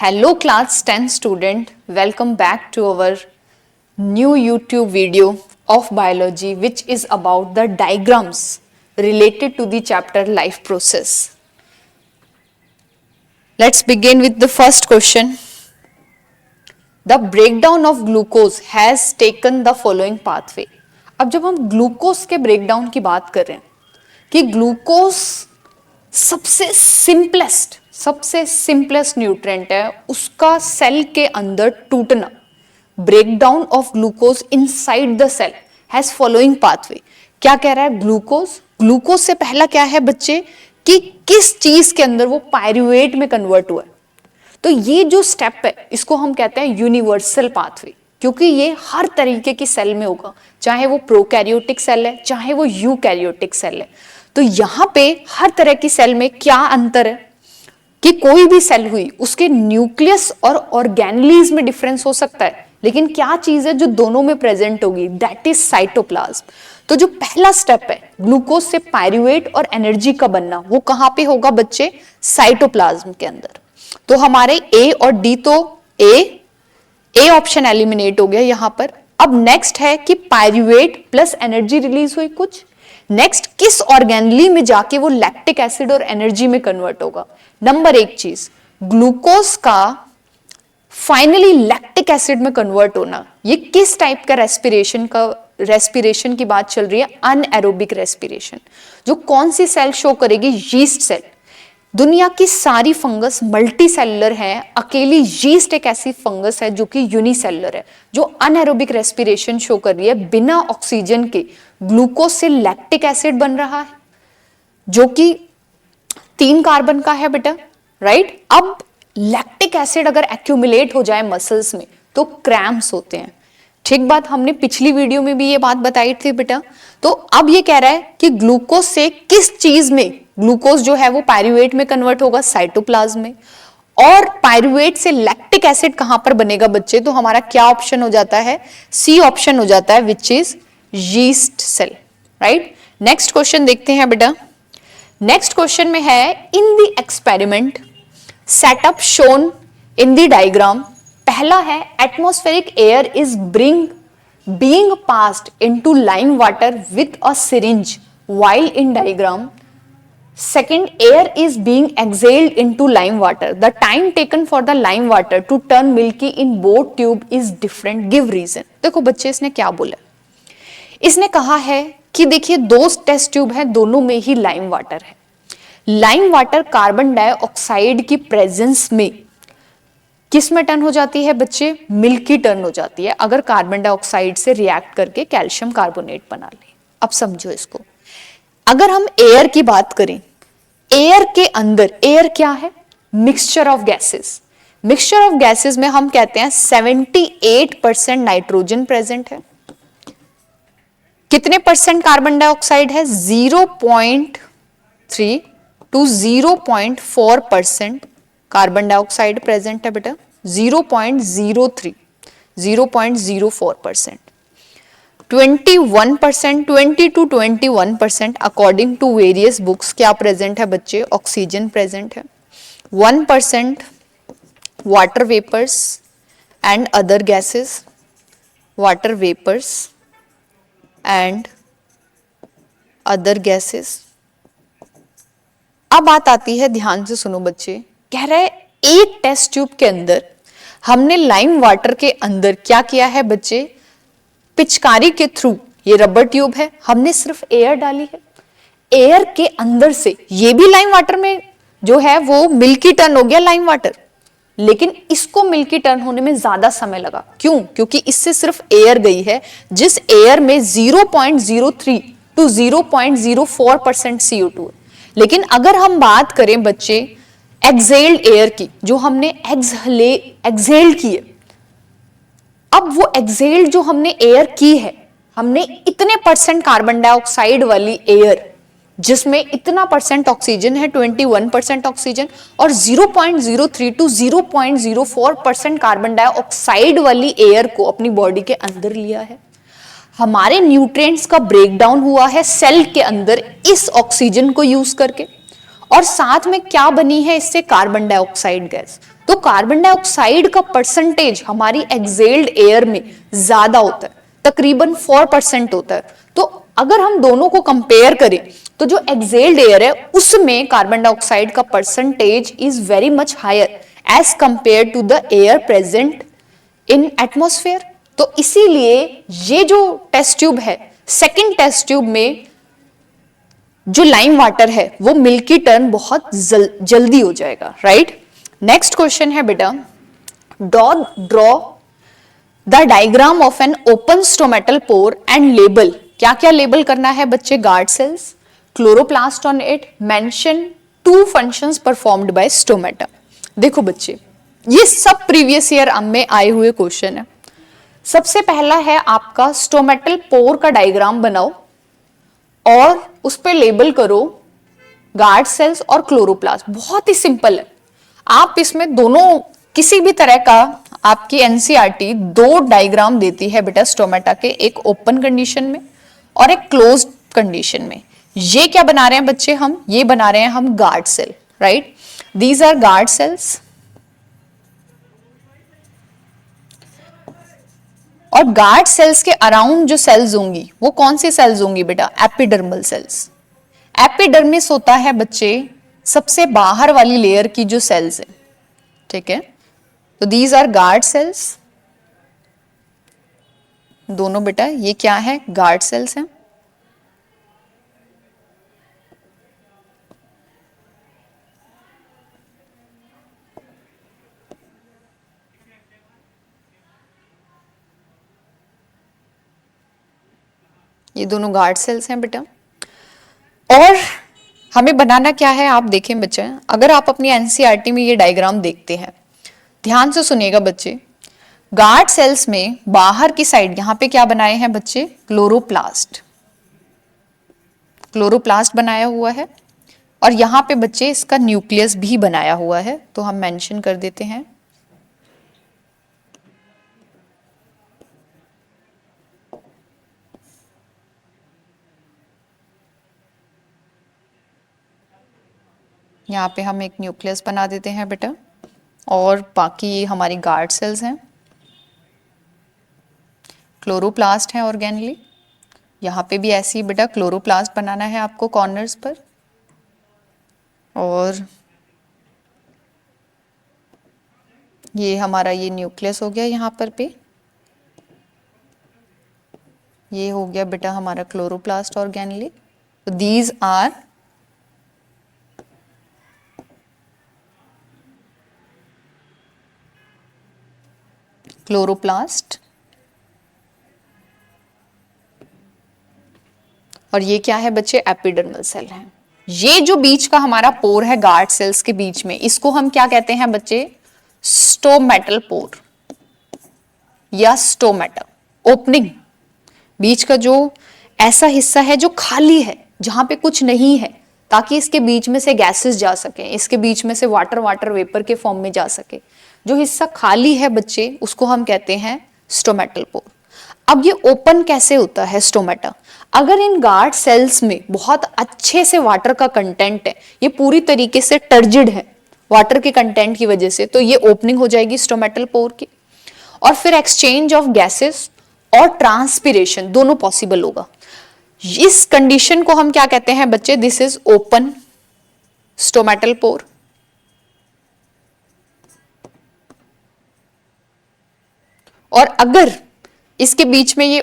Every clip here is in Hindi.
Hello class 10 student, welcome back to our new YouTube video of biology which is about the diagrams related to the chapter life process. Let's begin with the first question. The breakdown of glucose has taken the following pathway. अब जब हम ग्लूकोज के ब्रेकडाउन की बात कर रहे हैं कि ग्लूकोज सबसे सिंपलेस्ट न्यूट्रिएंट है, उसका सेल के अंदर टूटना, breakdown of glucose inside the cell has following pathway. क्या कह रहा है? ग्लूकोज से पहला क्या है बच्चे कि किस चीज के अंदर वो पायरुवेट में कन्वर्ट हुआ है. तो ये जो स्टेप है इसको हम कहते हैं यूनिवर्सल पाथवे, क्योंकि ये हर तरीके की सेल में होगा, चाहे वो प्रोकैरियोटिक सेल है चाहे वो यूकैरियोटिक सेल है. तो यहां पे हर तरह की सेल में क्या अंतर है कि कोई भी सेल हुई उसके न्यूक्लियस और ऑर्गेनेलीज में डिफरेंस हो सकता है, लेकिन क्या चीज है जो दोनों में प्रेजेंट होगी? That is cytoplasm. तो जो पहला स्टेप है ग्लूकोज से पायरुवेट और एनर्जी का बनना, वो कहां पे होगा बच्चे? साइटोप्लाज्म के अंदर. तो हमारे ए और डी, तो ए ऑप्शन एलिमिनेट हो गया यहां पर. अब नेक्स्ट है कि पायरुवेट प्लस एनर्जी रिलीज हुई कुछ. नेक्स्ट किस ऑर्गेनली में जाके वो लैक्टिक एसिड और एनर्जी में कन्वर्ट होगा? नंबर एक चीज, ग्लूकोज का फाइनली लैक्टिक एसिड में कन्वर्ट होना. ये किस टाइप का रेस्पिरेशन की बात चल रही है? Anaerobic respiration. जो कौन सी सेल शो करेगी? Yeast cell. दुनिया की सारी फंगस मल्टी सेलुलर है, अकेली यीस्ट एक ऐसी फंगस है जो कि यूनिसेलुलर है, जो अनएरोबिक रेस्पिरेशन शो कर रही है. बिना ऑक्सीजन के ग्लूकोज से लैक्टिक एसिड बन रहा है जो कि 3 कार्बन का है बेटा, राइट. अब लैक्टिक एसिड अगर एक्यूमुलेट हो जाए मसल्स में तो क्रैम्प्स होते हैं. ठीक बात, हमने पिछली वीडियो में भी ये बात बताई थी बेटा. तो अब ये कह रहा है कि ग्लूकोज से किस चीज में ग्लूकोज जो है वो पायरुवेट में कन्वर्ट होगा? साइटोप्लाज्म में. और पायरुवेट से लैक्टिक एसिड कहां पर बनेगा बच्चे? तो हमारा क्या ऑप्शन हो जाता है? सी ऑप्शन हो जाता है, which is yeast cell, right. Next question देखते हैं बेटा. नेक्स्ट क्वेश्चन में है, in the experiment setup shown in the diagram. पहला है atmospheric air is being passed into lime water with a syringe while in diagram. Second, air is being exhaled into lime water. The time taken for the lime water to turn milky in both tube is different. Give reason. देखो बच्चे इसने क्या बोला? इसने कहा है कि देखिए 2 टेस्ट ट्यूब है, दोनों में ही लाइम वाटर है. लाइम वाटर कार्बन डाइऑक्साइड की प्रेजेंस में किस में टर्न हो जाती है बच्चे? मिल्की टर्न हो जाती है अगर कार्बन डाइऑक्साइड से रिएक्ट करके कैल्शियम कार्बोनेट बना ले. अब समझो इसको. अगर हम एयर की बात करें, एयर के अंदर, एयर क्या है? Mixture of gases. Mixture of gases में हम कहते हैं 78% नाइट्रोजन प्रेजेंट है. कितने परसेंट कार्बन डाइऑक्साइड है? 0.3 to 0.4% कार्बन डाइऑक्साइड प्रेजेंट है बेटा. 0.03, 0.04%. 21%, 20 to 21% according to various books क्या प्रेजेंट है बच्चे? ऑक्सीजन प्रेजेंट है. 1% water vapours and other gases. Water vapours and other gases. अब बात आती है, ध्यान से सुनो बच्चे. कह रहा है एक टेस्ट ट्यूब के अंदर हमने लाइम वाटर के अंदर क्या किया है बच्चे? पिचकारी के थ्रू, ये रबर ट्यूब है, हमने सिर्फ एयर डाली है. एयर के अंदर से ये भी लाइम वाटर में जो है वो मिल्की टर्न हो गया लाइम वाटर, लेकिन इसको मिल्की टर्न होने में ज्यादा समय लगा. क्यों? क्योंकि इससे सिर्फ एयर गई है, जिस एयर में 0.03 to 0.04% CO2 है. लेकिन अगर हम बात करें बच्चे एक्सहेल्ड एयर की, जो हमने एक्सहेल्ड की है, अब वो एक्सहेल्ड जो हमने एयर की है, हमने इतने परसेंट कार्बन डाइऑक्साइड वाली एयर जिसमें इतना परसेंट ऑक्सीजन है, 21% ऑक्सीजन, और 0.03 to 0.04% कार्बन डाइऑक्साइड वाली एयर को अपनी बॉडी के अंदर लिया है. हमारे न्यूट्रिएंट्स का ब्रेकडाउन हुआ है सेल के अंदर इस ऑक्सीजन को यूज करके, और साथ में क्या बनी है इससे, कार्बन डाइऑक्साइड गैस। तो कार्बन डाइऑक्साइड का परसेंटेज हमारी एक्सेल्ड एयर में ज्यादा होता है, तकरीबन 4% होता है। तो अगर हम दोनों को कंपेयर करें तो जो एक्सेल्ड एयर है उसमें कार्बन डाइऑक्साइड का percentage is very much higher as compared to the air present in atmosphere. तो इसीलिए ये जो टेस्ट ट्यूब है, सेकंड टेस्ट ट्यूब में जो लाइम वाटर है वो मिल्की टर्न बहुत जल्दी हो जाएगा, राइट। नेक्स्ट क्वेश्चन है बेटा, draw the diagram of an open stomatal pore and label. क्या क्या लेबल करना है बच्चे, guard cells, chloroplast on it, mention 2 functions performed by stomata. देखो बच्चे, ये सब प्रीवियस ईयर में आए हुए क्वेश्चन है। सबसे पहला है आपका स्टोमेटल पोर का डायग्राम बनाओ और उस पर लेबल करो गार्ड सेल्स और क्लोरोप्लास्ट। बहुत ही सिंपल है, आप इसमें दोनों किसी भी तरह का, आपकी एनसीईआरटी 2 डायग्राम देती है बेटा स्टोमेटा के, एक ओपन कंडीशन में और एक क्लोज्ड कंडीशन में। ये क्या बना रहे हैं बच्चे हम, ये बना रहे हैं हम guard cell, right. These are guard cells और गार्ड सेल्स के अराउंड जो सेल्स होंगी वो कौन सी सेल्स होंगी बेटा, एपिडर्मल सेल्स। एपिडर्मिस होता है बच्चे सबसे बाहर वाली लेयर की जो सेल्स है, ठीक है। तो दीज आर गार्ड सेल्स, दोनों बेटा ये क्या है, गार्ड सेल्स हैं। ये दोनों गार्ड सेल्स हैं बेटा। और हमें बनाना क्या है, आप देखें बच्चे, अगर आप अपनी एनसीईआरटी में ये डायग्राम देखते हैं, ध्यान से सुनिएगा बच्चे। गार्ड सेल्स में बाहर की साइड यहां पे क्या बनाए हैं बच्चे, क्लोरोप्लास्ट, क्लोरोप्लास्ट बनाया हुआ है। और यहां पे बच्चे इसका न्यूक्लियस भी बनाया हुआ है, तो हम मेंशन कर देते हैं। यहाँ पे हम एक न्यूक्लियस बना देते हैं बेटा, और बाकी हमारी गार्ड सेल्स हैं, क्लोरोप्लास्ट हैं ऑर्गेनली। यहाँ पे भी ऐसे ही बेटा क्लोरोप्लास्ट बनाना है आपको कॉर्नर्स पर, और ये हमारा ये न्यूक्लियस हो गया यहाँ पर पे, ये हो गया बेटा हमारा क्लोरोप्लास्ट ऑर्गेनली। तो दीज आर क्लोरोप्लास्ट, और ये क्या है बच्चे, एपिडर्मल सेल है। ये जो बीच का हमारा पोर है गार्ड सेल्स के बीच में, इसको हम क्या कहते हैं बच्चे, स्टोमेटल पोर या स्टोमेटा। ओपनिंग, बीच का जो ऐसा हिस्सा है जो खाली है, जहां पे कुछ नहीं है, ताकि इसके बीच में से गैसेस जा सके, इसके बीच में से वाटर वेपर के फॉर्म में जा सके। जो हिस्सा खाली है बच्चे उसको हम कहते हैं स्टोमेटल पोर। अब ये ओपन कैसे होता है स्टोमेटा, अगर इन गार्ड सेल्स में बहुत अच्छे से वाटर का कंटेंट है, ये पूरी तरीके से टर्जिड है वाटर के कंटेंट की वजह से, तो ये ओपनिंग हो जाएगी स्टोमेटल पोर की। और फिर एक्सचेंज ऑफ गैसेस और ट्रांसपिरेशन दोनों पॉसिबल होगा। इस कंडीशन को हम क्या कहते हैं बच्चे, this is open stomatal pore. और अगर इसके बीच में ये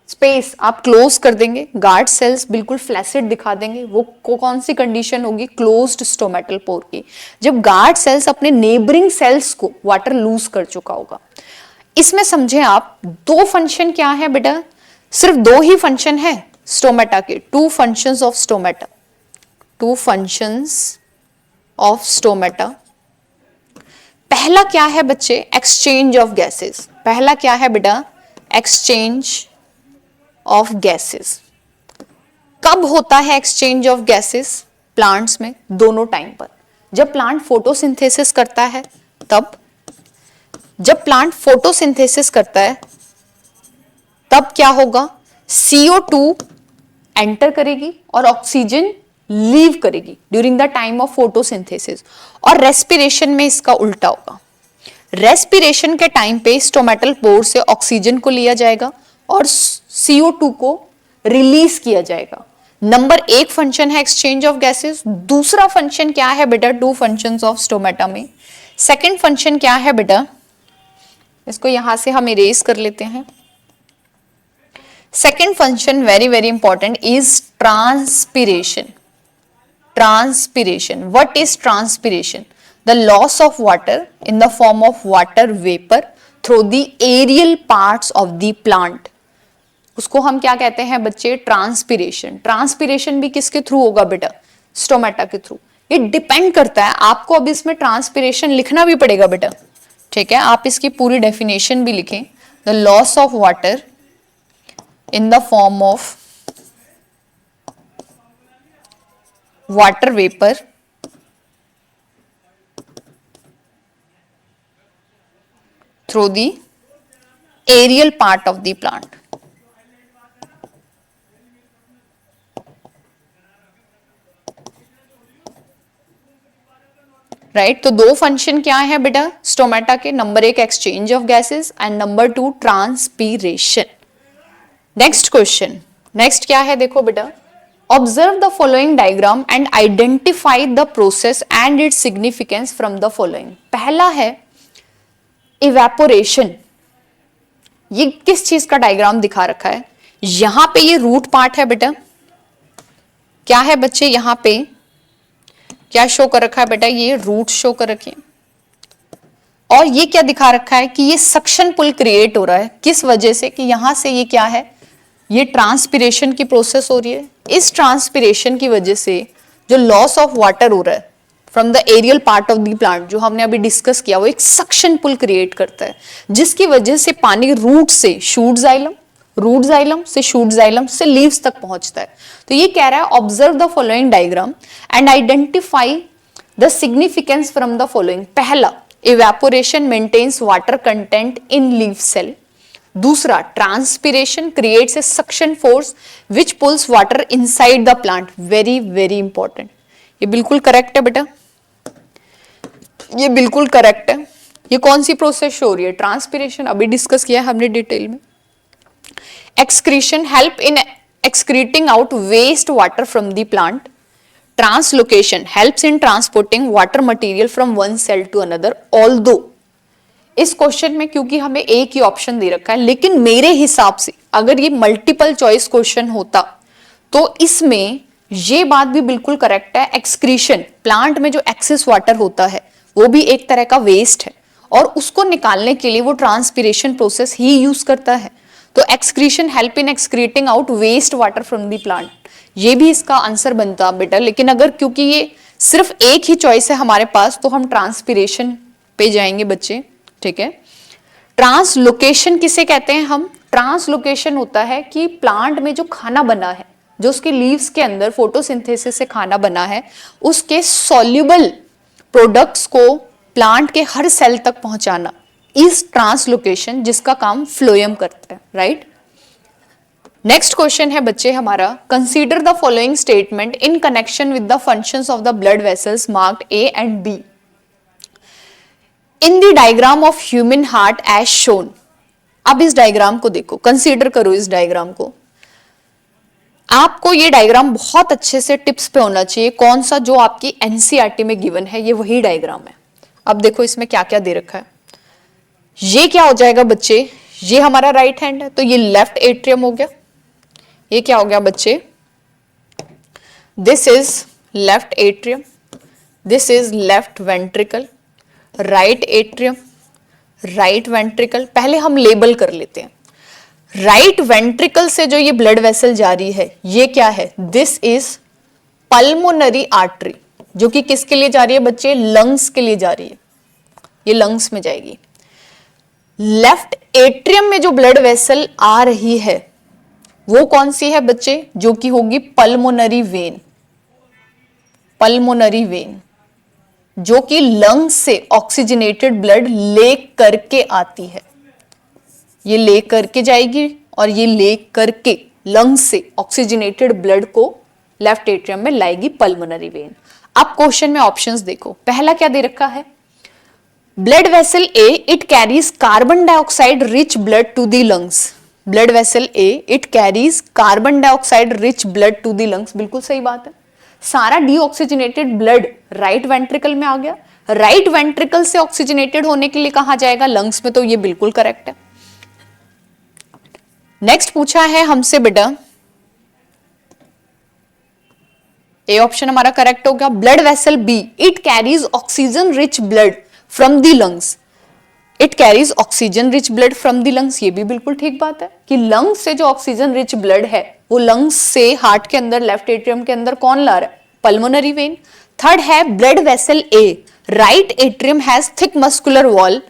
स्पेस आप क्लोज कर देंगे, गार्ड सेल्स बिल्कुल फ्लैसिड दिखा देंगे, वो कौन सी कंडीशन होगी, क्लोज्ड स्टोमेटल पोर की, जब गार्ड सेल्स अपने नेबरिंग सेल्स को वाटर लूज कर चुका होगा। इसमें समझे आप 2 फंक्शन क्या है बेटा, सिर्फ 2 ही फंक्शन है स्टोमेटा के, 2 functions of stomata, 2 functions of stomata. पहला क्या है बच्चे, एक्सचेंज ऑफ गैसेस। पहला क्या है बेटा, एक्सचेंज ऑफ गैसेस। कब होता है एक्सचेंज ऑफ गैसेस प्लांट्स में, दोनों टाइम पर। जब प्लांट फोटोसिंथेसिस करता है तब, जब प्लांट फोटोसिंथेसिस करता है तब क्या होगा, CO2 एंटर करेगी और ऑक्सीजन लीव करेगी during the time of photosynthesis, और रेस्पिरेशन में इसका उल्टा होगा। रेस्पिरेशन के टाइम पे स्टोमेटल पोर से ऑक्सीजन को लिया जाएगा और CO2 को रिलीज किया जाएगा। नंबर 1 फंक्शन है एक्सचेंज ऑफ गैसेस। दूसरा फंक्शन क्या है बेटा, 2 फंक्शंस ऑफ स्टोमेटा में। सेकंड फंक्शन क्या है बेटा, इसको यहां से हम इरेज कर लेते हैं। Second function very very important is transpiration. Transpiration, what is transpiration? The loss of water in the form of water vapor through the aerial parts of the plant, उसको हम क्या कहते हैं बच्चे, ट्रांसपिरेशन। ट्रांसपिरेशन भी किसके थ्रू होगा बेटा, स्टोमेटा के थ्रू। ये डिपेंड करता है, आपको अब इसमें ट्रांसपिरेशन लिखना भी पड़ेगा बेटा, ठीक है। आप इसकी पूरी डेफिनेशन भी लिखें, the loss of water in the form of water vapour through the aerial part of the plant. Right, तो 2 फंक्शन क्या है बेटा स्टोमेटा के, number 1 exchange of gases and number 2 transpiration. Next question, next क्या है देखो बेटा, observe the following diagram and identify the process and its significance from the following. पहला है इवेपोरेशन। ये किस चीज का डायग्राम दिखा रखा है, यहां पे ये रूट पार्ट है बेटा, क्या है बच्चे यहां पे क्या शो कर रखा है बेटा, ये रूट शो कर रखे, और ये क्या दिखा रखा है कि ये सक्शन पुल क्रिएट हो रहा है, किस वजह से कि यहां से ये क्या है, ये ट्रांसपिरेशन की प्रोसेस हो रही है। इस ट्रांसपिरेशन की वजह से जो लॉस ऑफ वाटर हो रहा है from the aerial part of the plant, जो हमने अभी डिस्कस किया, वो एक सक्शन पुल क्रिएट करता है, जिसकी वजह से पानी रूट से शूट जाइलम, रूट जाइलम से शूट जाइलम से लीव्स तक पहुंचता है। तो ये कह रहा है observe the following diagram and identify the significance from the following. पहला, evaporation maintains water content in leaf cell. दूसरा, transpiration creates a suction force which pulls water inside the plant. Very very important, ये बिल्कुल करेक्ट है बेटा, ये बिल्कुल करेक्ट है। ये कौन सी प्रोसेस शो हो रही है, ट्रांसपिरेशन, अभी डिस्कस किया हमने डिटेल में। Excretion, help in excreting out waste water from the plant. Translocation, helps in transporting water material from one cell to another. Although इस क्वेश्चन में क्योंकि हमें एक ही ऑप्शन दे रखा है, लेकिन मेरे हिसाब से अगर ये मल्टीपल चॉइस क्वेश्चन होता तो इसमें ये बात भी बिल्कुल करेक्ट है। एक्सक्रीशन, प्लांट में जो एक्सेस वाटर होता है वो भी एक तरह का वेस्ट है, और उसको निकालने के लिए वो ट्रांसपिरेशन प्रोसेस ही यूज करता है। तो excretion help in excreting out waste water from the plant, ये भी इसका आंसर बनता बेटा। लेकिन अगर क्योंकि ये सिर्फ एक ही चॉइस है हमारे पास, तो हम ट्रांसपिरेशन पे जाएंगे बच्चे, ठीक है। ट्रांसलोकेशन किसे कहते हैं हम, ट्रांसलोकेशन होता है कि प्लांट में जो खाना बना है, जो उसके लीव्स के अंदर फोटोसिंथेसिस से खाना बना है, उसके सॉल्युबल प्रोडक्ट्स को प्लांट के हर सेल तक पहुंचाना इज ट्रांसलोकेशन, जिसका काम फ्लोएम करता है, राइट। नेक्स्ट क्वेश्चन है बच्चे हमारा, consider the following statement in connection with the functions of the blood vessels marked A and B in the diagram of human heart as shown. अब इस डायग्राम को देखो, कंसीडर करो इस डायग्राम को। आपको ये डायग्राम बहुत अच्छे से टिप्स पे होना चाहिए, कौन सा जो आपकी एनसीईआरटी में गिवन है, ये वही डायग्राम है। अब देखो इसमें क्या क्या दे रखा है। ये क्या हो जाएगा बच्चे, ये हमारा राइट हैंड है, तो ये लेफ्ट एट्रियम हो गया। ये क्या हो गया बच्चे, this is left atrium, this is left ventricle, right atrium, right ventricle. पहले हम लेबल कर लेते हैं। राइट वेंट्रिकल से जो ये ब्लड वेसल जा रही है, ये क्या है, दिस इज पल्मोनरी आर्टरी, जो कि किसके लिए जा रही है बच्चे, लंग्स के लिए जा रही है, ये लंग्स में जाएगी। लेफ्ट एट्रियम में जो ब्लड वेसल आ रही है वो कौन सी है बच्चे, जो कि होगी पल्मोनरी वेन। पल्मोनरी वेन जो कि लंग्स से ऑक्सीजनेटेड ब्लड ले करके आती है, ये ले करके जाएगी और ये ले करके लंग्स से ऑक्सीजनेटेड ब्लड को लेफ्ट एट्रियम में लाएगी पल्मोनरी वेन। अब क्वेश्चन में ऑप्शंस देखो, पहला क्या दे रखा है, blood vessel A it carries carbon dioxide rich blood to the lungs. Blood vessel A it carries carbon dioxide rich blood to the lungs, बिल्कुल सही बात है। सारा डीऑक्सीजनेटेड ब्लड राइट वेंट्रिकल में आ गया, राइट वेंट्रिकल से ऑक्सीजनेटेड होने के लिए कहा जाएगा लंग्स में, तो ये बिल्कुल करेक्ट है। नेक्स्ट पूछा है हमसे बेटा, ए ऑप्शन हमारा करेक्ट हो गया, blood vessel B it carries oxygen rich blood from the lungs. It carries oxygen rich blood from the lungs, ये भी बिल्कुल ठीक बात है कि लंग्स से जो ऑक्सीजन रिच ब्लड है वो लंग्स से हार्ट के अंदर लेफ्ट एट्रियम के अंदर कौन ला रहा है, पल्मोनरी वेन। थर्ड है blood vessel A right atrium has thick muscular wall.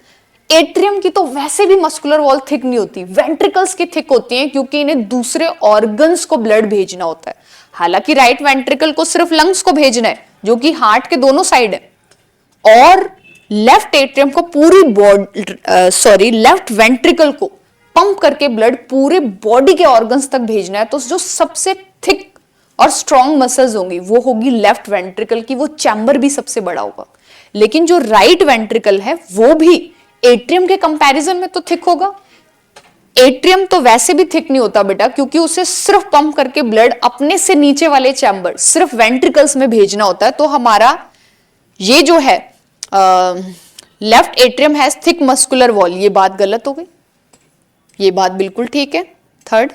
Atrium की तो वैसे भी मस्कुलर वॉल थिक नहीं होती, वेंट्रिकल्स की थिक होती हैं क्योंकि इन्हें दूसरे ऑर्गन्स को ब्लड भेजना होता है। हालांकि राइट वेंट्रिकल को सिर्फ लंग्स को भेजना है जो कि हार्ट के दोनों साइड है, और लेफ्ट एट्रियम को पूरी बॉडी लेफ्ट वेंट्रिकल को पंप करके ब्लड पूरे बॉडी के ऑर्गन्स तक भेजना है। तो जो सबसे थिक और स्ट्रॉन्ग मसल्स होंगी वो होगी लेफ्ट वेंट्रिकल की, वो चैम्बर भी सबसे बड़ा होगा। लेकिन जो राइट वेंट्रिकल है वो भी एट्रियम के कंपैरिजन में तो थिक होगा। एट्रियम तो वैसे भी थिक नहीं होता बेटा, क्योंकि उसे सिर्फ पंप करके ब्लड अपने से नीचे वाले चैम्बर सिर्फ वेंट्रिकल्स में भेजना होता है। तो हमारा ये जो है left atrium has thick muscular wall, ये बात गलत हो गई, ये बात बिल्कुल ठीक है। Third,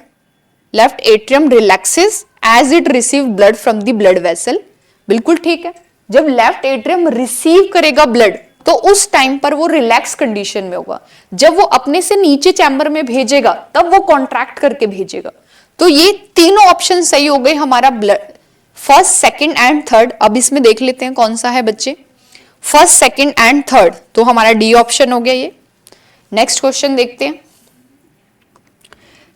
left atrium relaxes as it receive blood from the blood vessel, बिल्कुल ठीक है। जब लेफ्ट एट्रियम रिसीव करेगा ब्लड तो उस टाइम पर वो रिलैक्स कंडीशन में होगा, जब वो अपने से नीचे चैम्बर में भेजेगा तब वो कॉन्ट्रैक्ट करके भेजेगा। तो ये तीनों ऑप्शन सही हो गए हमारा, blood first, second and third. अब इसमें देख लेते हैं कौन सा है बच्चे, फर्स्ट, सेकंड एंड थर्ड, तो हमारा डी ऑप्शन हो गया ये। नेक्स्ट क्वेश्चन देखते हैं।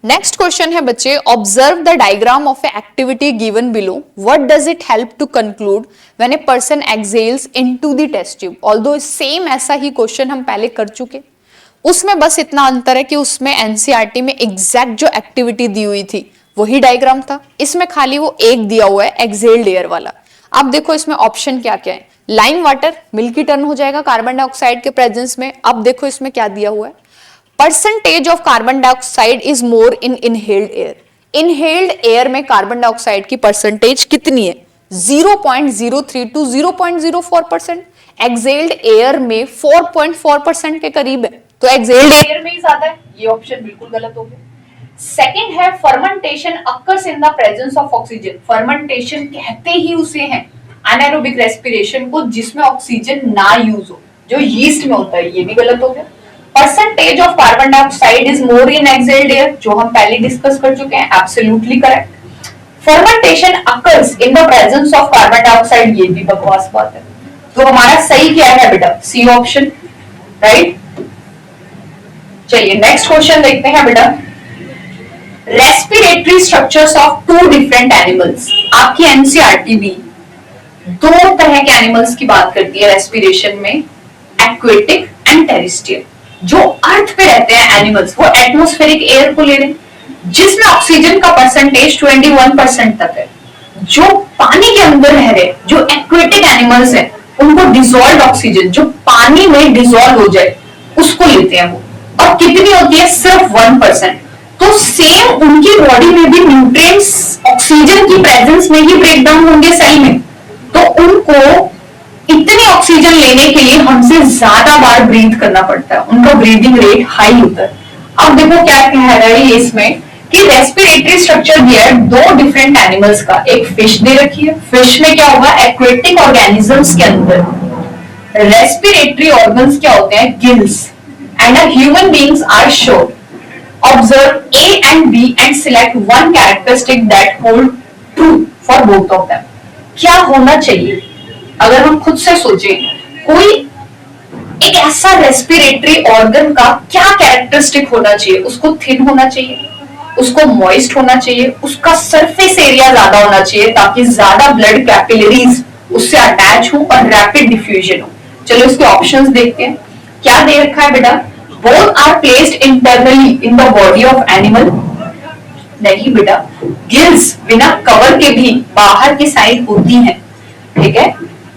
नेक्स्ट क्वेश्चन है बच्चे, observe the diagram of a activity given below, what does it help to conclude when a person exhales into the test tube. Although same ऐसा ही क्वेश्चन हम पहले कर चुके, उसमें बस इतना अंतर है कि उसमें एनसीईआरटी में एग्जैक्ट जो एक्टिविटी दी हुई थी वही डायग्राम था, इसमें खाली वो एक दिया हुआ है एक्सहेल्ड एयर वाला। अब देखो इसमें ऑप्शन क्या क्या है, लाइम वाटर मिल्की टर्न हो जाएगा कार्बन डाइऑक्साइड के प्रेजेंस में। अब देखो इसमें क्या दिया हुआ है, percentage of carbon dioxide is more in inhaled air. Inhaled air में कार्बन डाइऑक्साइड की परसेंटेज कितनी है, 0.03 टू 0.04%। एक्सहेल्ड एयर में 4.4% के करीब है, तो एक्सहेल्ड एयर में ही ज्यादा है, ये ऑप्शन बिल्कुल गलत हो गया। सेकेंड है fermentation occurs in the presence of oxygen. Fermentation कहते ही उसे है अनाएरोबिक रेस्पिरेशन को जिसमें ऑक्सीजन ना यूज हो, जो यीस्ट में होता है, ये भी गलत हो गया। Percentage of carbon dioxide is more in exhaled air, जो हम पहले डिस्कस कर चुके हैं, absolutely correct. Fermentation occurs in the presence of carbon dioxide, ये भी बकवास बात है। तो हमारा सही क्या है बेटा, सी ऑप्शन, राइट। चलिए नेक्स्ट क्वेश्चन देखते हैं बेटा, respiratory structures of two different animals. आपकी एनसीईआरटी भी दो तरह के एनिमल्स की बात करती है रेस्पिरेशन में, एक्वेटिक एंड टेरेस्ट्रियल। जो अर्थ पे रहते हैं एनिमल्स वो एटमॉस्फेरिक एयर को ले रहे हैं जिसमें ऑक्सीजन का परसेंटेज 21% तक है। जो पानी के अंदर रह रहे, जो एक्वेटिक एनिमल्स हैं, उनको डिसॉल्व ऑक्सीजन, जो पानी में डिसॉल्व हो जाए उसको लेते हैं वो, और कितनी होती है, सिर्फ 1%। तो सेम उनकी बॉडी में भी न्यूट्रिएंट्स ऑक्सीजन की प्रेजेंस में ही ब्रेक डाउन होंगे सेल में, तो उनको इतनी ऑक्सीजन लेने के लिए हमसे ज्यादा बार ब्रीथ करना पड़ता है, उनका ब्रीदिंग रेट हाई होता है। अब देखो क्या कह रहा है इसमें कि रेस्पिरेटरी स्ट्रक्चर दिया है दो डिफरेंट एनिमल्स का, एक फिश दे रखी है, फिश में क्या होगा, एक्वेटिक ऑर्गेनिजम्स के अंदर रेस्पिरेटरी ऑर्गन्स क्या होते हैं, gills, and human beings are shown. Observe A and B and select one characteristic that hold true for both of them. क्या होना चाहिए, अगर हम खुद से सोचें, कोई एक ऐसा रेस्पिरेटरी ऑर्गन का क्या कैरेक्टरिस्टिक होना चाहिए, उसको थिन होना चाहिए, उसको मॉइस्ट होना चाहिए, उसका सरफेस एरिया ज्यादा होना चाहिए ताकि ज्यादा ब्लड कैपिलरीज उससे अटैच हो और रैपिड डिफ्यूजन हो। चलो इसके ऑप्शंस देखते हैं, क्या दे रखा है बेटा, both are placed internally in the body of animal, नहीं बेटा, गिल्स बिना कवर के भी बाहर की साइड होती हैं, ठीक है।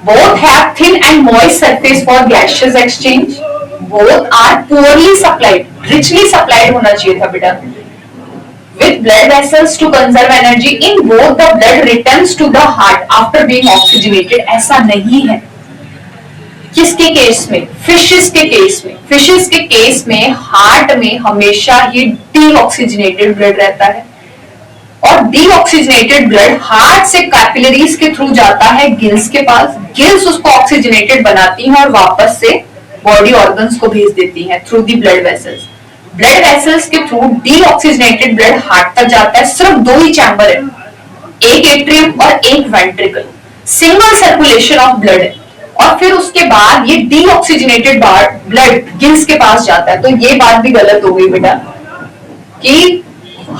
Both have thin and moist surface for gaseous exchange, both are poorly supplied, richly supplied होना चाहिए था बेटा, with blood vessels to conserve energy in both the blood returns to the heart after being oxygenated। ऐसा नहीं है। किसके केस में? फिशेस के केस में। फिशेस के केस में हार्ट में हमेशा ही डीऑक्सीजनेटेड ब्लड रहता है, और डीऑक्सीजनेटेड ब्लड हार्ट से कैपिलरीज के थ्रू जाता है गिल्स के पास, गिल्स उसको ऑक्सीजनेटेड बनाती हैं और वापस से बॉडी ऑर्गन्स को भेज देती हैं through the blood vessels. Blood vessels के थ्रू डीऑक्सीजनेटेड ब्लड हार्ट तक जाता है। सिर्फ दो ही चैम्बर है, एक एट्रियम और एक ventricle, single circulation of blood है, और फिर उसके बाद ये डीऑक्सीजनेटेड ब्लड गिल्स के पास जाता है। तो ये बात भी गलत हो गई बेटा कि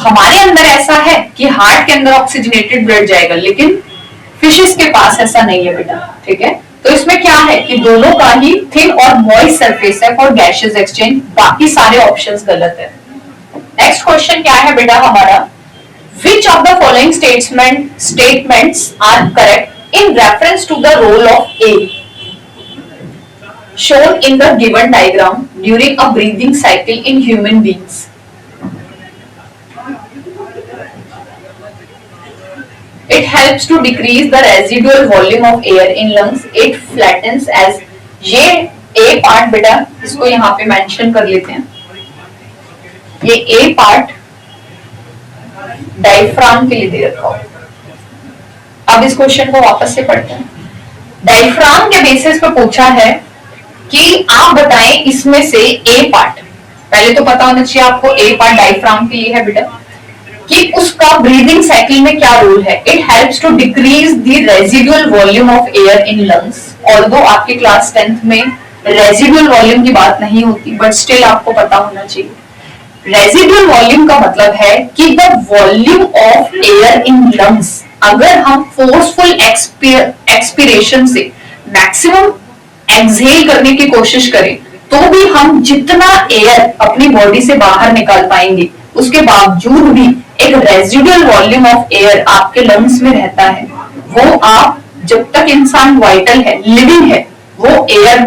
हमारे अंदर ऐसा है कि हार्ट के अंदर ऑक्सीजनेटेड ब्लड जाएगा, लेकिन फिशेस के पास ऐसा नहीं है बेटा, ठीक है। तो इसमें क्या है कि दोनों का ही थिन और मॉइस्ट सरफेस है फॉर गैसियस एक्सचेंज, बाकी सारे ऑप्शंस गलत है। नेक्स्ट क्वेश्चन क्या है बेटा हमारा, which of the following statements are correct in reference to the role of A shown in the given diagram during a breathing cycle in human beings? It helps to decrease the residual volume of air in lungs. It flattens as, ये A पार्ट बेटा इसको यहाँ पे मेंशन कर लेते हैं, ये A पार्ट डायफ्राम के लिए दे रखा हो। अब इस क्वेश्चन को वापस से पढ़ते हैं। डायफ्राम के बेसिस पे पूछा है कि आप बताएं इसमें से ए पार्ट, पहले तो पता होना चाहिए आपको ए पार्ट डायफ्राम के लिए है बेटा, कि उसका ब्रीदिंग साइकिल में क्या रोल है। It helps to decrease the residual volume of air in lungs. Although आपकी क्लास 10th में रेजिडुअल वॉल्यूम की बात नहीं होती, बट स्टिल आपको पता होना चाहिए। रेजिडुअल वॉल्यूम का मतलब है कि the volume of air in lungs, अगर हम फोर्सफुल एक्सपीरेशन से मैक्सिमम एक्सहेल करने की कोशिश करें तो भी हम जितना एयर अपनी बॉडी से बाहर निकाल पाएंगे, उसके बावजूद भी एक रेजिडुअल वॉल्यूम ऑफ एयर आपके लंग्स में रहता है। वो आप जब तक इंसान वाइटल है, लिविंग है, वो air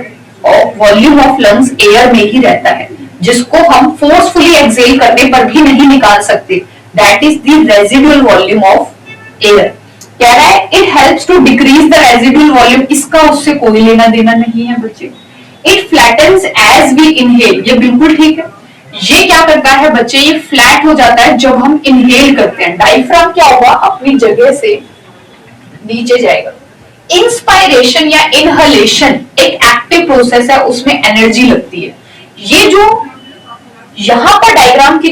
volume of lungs air में ही रहता है, जिसको हम फोर्सफुली एक्सहेल करने पर भी नहीं निकाल सकते। That is the residual volume of air. कह रहा है it helps to decrease the residual volume, इसका उससे कोई लेना देना नहीं है बच्चे। It flattens as we inhale, ये बिल्कुल ठीक है। ये क्या करता है बच्चे, ये फ्लैट हो जाता है जब हम इनहेल करते हैं। डायफ्राम क्या होगा, अपनी जगह से नीचे जाएगा। इंस्पायरेशन या इनहलेशन एक एक्टिव प्रोसेस है, उसमें एनर्जी लगती है। ये जो यहां पर डायफ्राम की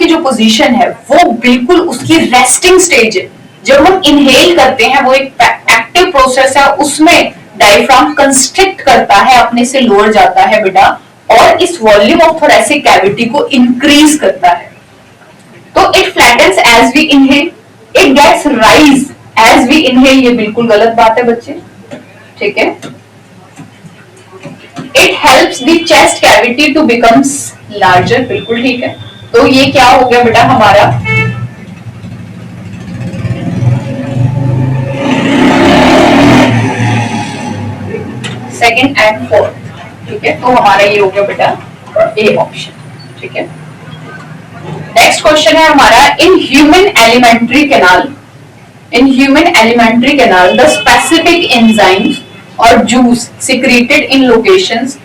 जो पोजीशन है वो बिल्कुल उसकी रेस्टिंग स्टेज है। जब हम इनहेल करते हैं वो एक एक्टिव प्रोसेस है, उसमें डायफ्राम कंस्ट्रिक्ट करता है, अपने से लोअर जाता है बेटा, और इस वॉल्यूम ऑफ थोरेसिक कैविटी को इंक्रीज करता है। तो it flattens as we inhale, it gets rise as we inhale, ये बिल्कुल गलत बात है बच्चे, ठीक है। It helps the chest cavity to becomes larger, बिल्कुल ठीक है। तो ये क्या हो गया बेटा हमारा सेकेंड एंड फोर्थ, ठीक है। तो हमारा ये हो गया बेटा ए ऑप्शन, ठीक है। नेक्स्ट क्वेश्चन है हमारा, in human alimentary canal the specific enzymes और juice secreted in locations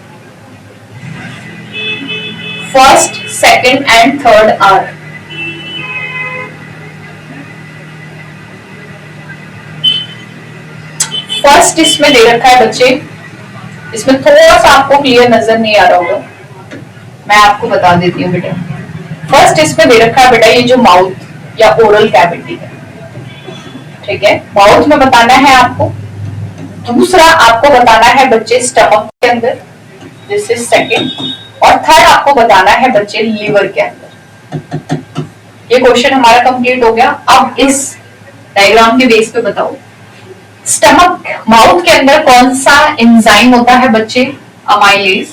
first, second and third are. First इसमें दे रखा है बच्चे, इसमें थोड़ा सा आपको क्लियर नजर नहीं आ रहा होगा, मैं आपको बता देती हूँ बेटा। फर्स्ट इसमें दे रखा है बेटा ये जो माउथ या ओरल कैविटी है, ठीक है, माउथ में बताना है आपको। दूसरा आपको बताना है बच्चे स्टमक के अंदर, दिस इज सेकेंड, और थर्ड आपको बताना है बच्चे लीवर के अंदर। ये क्वेश्चन हमारा कंप्लीट हो गया। अब इस डायग्राम के बेस पे बताओ, स्टमक माउथ के अंदर कौन सा एंजाइम होता है बच्चे, अमाइलेज।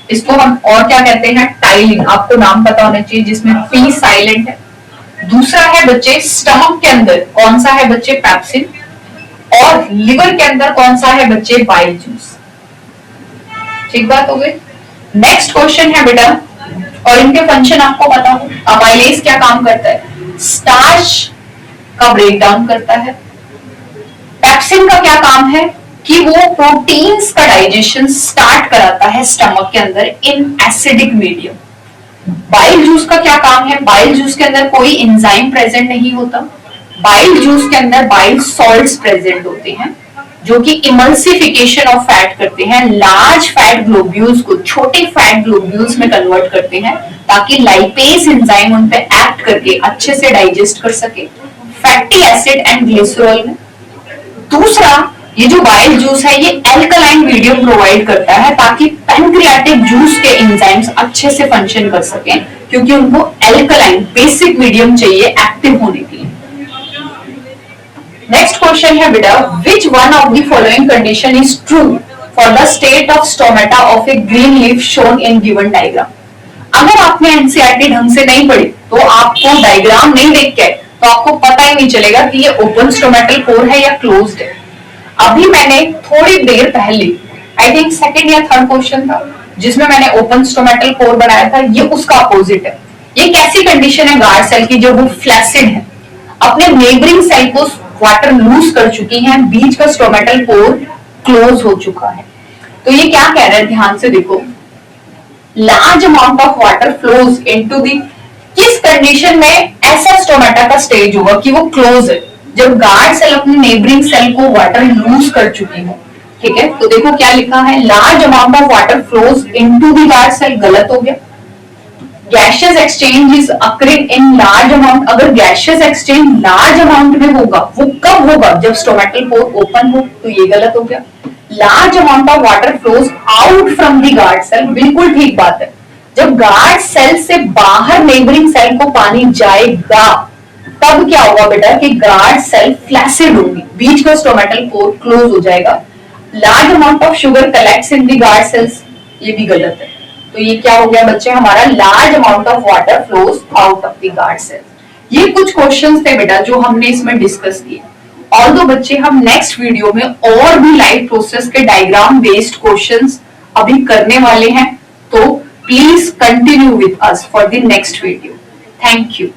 इसको हम और क्या कहते हैं, टाइलिन, आपको नाम पता होना चाहिए, जिसमें पी साइलेंट है, दूसरा है बच्चे स्टमक के अंदर कौन सा है बच्चे पेप्सिन, और लिवर के अंदर कौन सा है बच्चे बाइल जूस। ठीक बात हो गई। नेक्स्ट क्वेश्चन है बेटा, और इनके फंक्शन आपको पता हो। अमाइलेज क्या काम करता है, स्टार्च का ब्रेक डाउन करता है। पेप्सिन का क्या काम है कि वो प्रोटीन्स का डाइजेशन स्टार्ट कराता है स्टमक के अंदर in acidic medium. Bile juice का क्या काम है, बाइल जूस के अंदर कोई एंजाइम प्रेजेंट नहीं होता, बाइल जूस के अंदर बाइल सॉल्ट्स प्रेजेंट होते हैं जो कि इमल्सिफिकेशन ऑफ फैट करते हैं, लार्ज फैट ग्लोब्यूल्स को छोटे फैट ग्लोब्यूल्स में कन्वर्ट करते हैं ताकि लाइपेज एंजाइम उन पे एक्ट करके अच्छे से डाइजेस्ट कर सके फैटी एसिड एंड ग्लिसरॉल में। दूसरा, ये जो बाइल जूस है ये एल्कलाइन मीडियम प्रोवाइड करता है ताकि पैंक्रियाटिक जूस के एंजाइम्स अच्छे से फंक्शन कर सकें, क्योंकि उनको एल्कलाइन बेसिक मीडियम चाहिए एक्टिव होने के लिए। नेक्स्ट क्वेश्चन है बेटा, which one of the following condition is true for the state of stomata of A green leaf shown in given diagram. अगर आपने एनसीईआरटी ढंग से नहीं पढ़ी तो आपको डायग्राम नहीं देख के तो आपको पता ही नहीं चलेगा कि ये ओपन स्टोमेटल पोर है या क्लोज्ड है। अभी मैंने थोड़ी देर पहले, आई थिंक सेकंड या थर्ड क्वेश्चन था जिसमें मैंने ओपन स्टोमेटल पोर बनाया था, ये उसका अपोजिट है। ये कैसी कंडीशन है गार्ड सेल की, जो वो फ्लैसिड है, अपने नेबरिंग सेल को वाटर लूज कर चुकी है, बीच का स्टोमेटल पोर क्लोज हो चुका है। तो ये क्या कह रहे हैं, ध्यान से देखो, large amount of water flows into the, किस कंडीशन में ऐसा स्टोमेटा का स्टेज होगा कि वो क्लोज है, जब गार्ड सेल अपने नेबरिंग सेल को वाटर लूज कर चुकी है। ठीक है, तो देखो क्या लिखा है, large amount of water flows into the guard cell, गलत हो गया। Gaseous exchange is occurring in large amount, अगर गैशियस एक्सचेंज लार्ज अमाउंट में होगा वो कब होगा, जब स्टोमेटल पोर ओपन हो, तो ये गलत हो गया। Large amount of water flows out from the guard cell, बिल्कुल ठीक बात है, जब गार्ड सेल से बाहर नेबरिंग सेल को पानी जाएगा तब क्या होगा बेटा कि गार्ड सेल फ्लैसिड होगी, बीच का स्टोमेटल पोर क्लोज हो जाएगा। Large amount of sugar collects in the guard cells, ये भी गलत है। तो ये क्या हो गया बच्चे हमारा, large amount of water flows out of the guard cell. ये कुछ क्वेश्चंस थे बेटा जो हमने इसमें डिस्कस किए। ऑल्दो बच्चे हम नेक्स्ट वीडियो में और भी लाइव प्रोसेस के डायग्राम बेस्ड क्वेश्चंस अभी करने वाले हैं, तो please continue with us for the next video. Thank you.